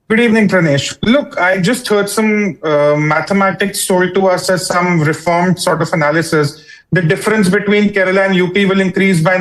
Good evening, Pranesh. Look, I just heard some mathematics told to us as some reformed sort of analysis. The difference between Kerala and UP will increase by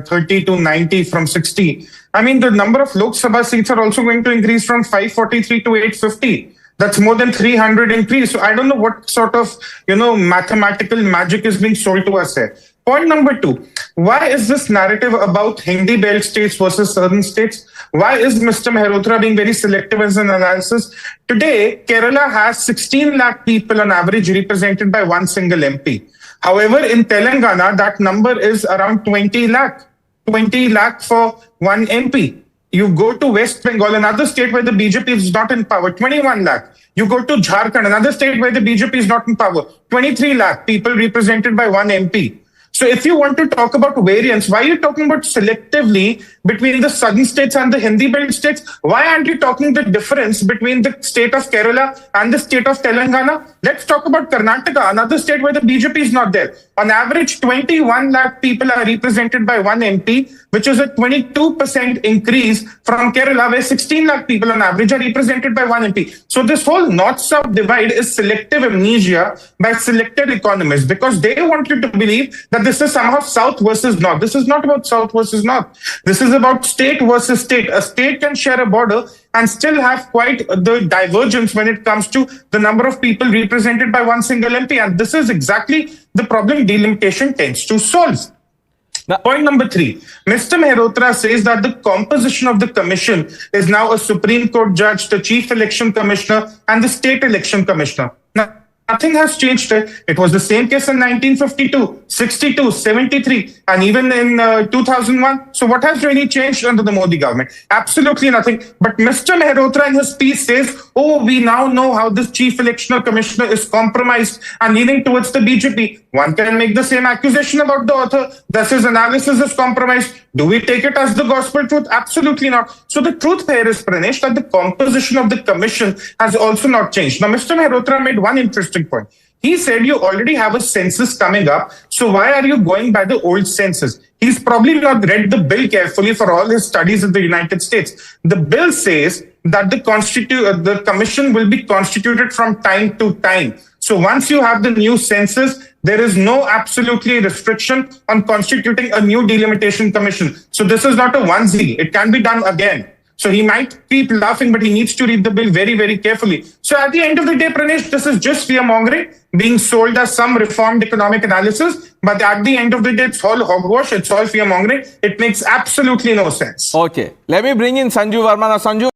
30 to 90 from 60. I mean, the number of Lok Sabha seats are also going to increase from 543 to 850. That's more than 300 increase. So I don't know what sort of, mathematical magic is being sold to us here. Point number two, why is this narrative about Hindi belt states versus southern states? Why is Mr. Mehrotra being very selective as an analysis? Today, Kerala has 16 lakh people on average represented by one single MP. However, in Telangana, that number is around 20 lakh. 20 lakh for one MP. You go to West Bengal, another state where the BJP is not in power, 21 lakh. You go to Jharkhand, another state where the BJP is not in power, 23 lakh people represented by one MP. So if you want to talk about variance, why are you talking about selectively between the southern states and the Hindi belt states? Why aren't you talking the difference between the state of Kerala and the state of Telangana? Let's talk about Karnataka, another state where the BJP is not there. On average, 21 lakh people are represented by one MP, which is a 22% increase from Kerala, where 16 lakh people on average are represented by one MP. So this whole north-south divide is selective amnesia by selected economists, because they want you to believe that this is somehow south versus north. This is not about south versus north. This is about state versus state. A state can share a border and still have quite the divergence when it comes to the number of people represented by one single MP. And this is exactly the problem delimitation tends to solve. Now, point number three, Mr. Mehrotra says that the composition of the commission is now a Supreme Court judge, the chief election commissioner, and the state election commissioner. Now, nothing has changed. It was the same case in 1952, 62, 73, and even in 2001. So what has really changed under the Modi government? Absolutely nothing. But Mr. Mehrotra in his piece says, oh, we now know how this chief election commissioner is compromised and leaning towards the BJP. One can make the same accusation about the author. Thus his analysis is compromised. Do we take it as the gospel truth? Absolutely not. So the truth here is, Pranesh, that the composition of the commission has also not changed. Now, Mr. Mehrotra made one interesting point. He said you already have a census coming up, so why are you going by the old census? He's probably not read the bill carefully for all his studies in the United States. The bill says that the commission will be constituted from time to time. So once you have the new census, there is no absolutely restriction on constituting a new delimitation commission. So this is not a onesie. It can be done again. So he might keep laughing, but he needs to read the bill very, very carefully. So at the end of the day, Pranesh, this is just fear-mongering being sold as some reformed economic analysis. But at the end of the day, it's all hogwash. It's all fear-mongering. It makes absolutely no sense. Okay. Let me bring in Sanju Verma. Now, Sanju,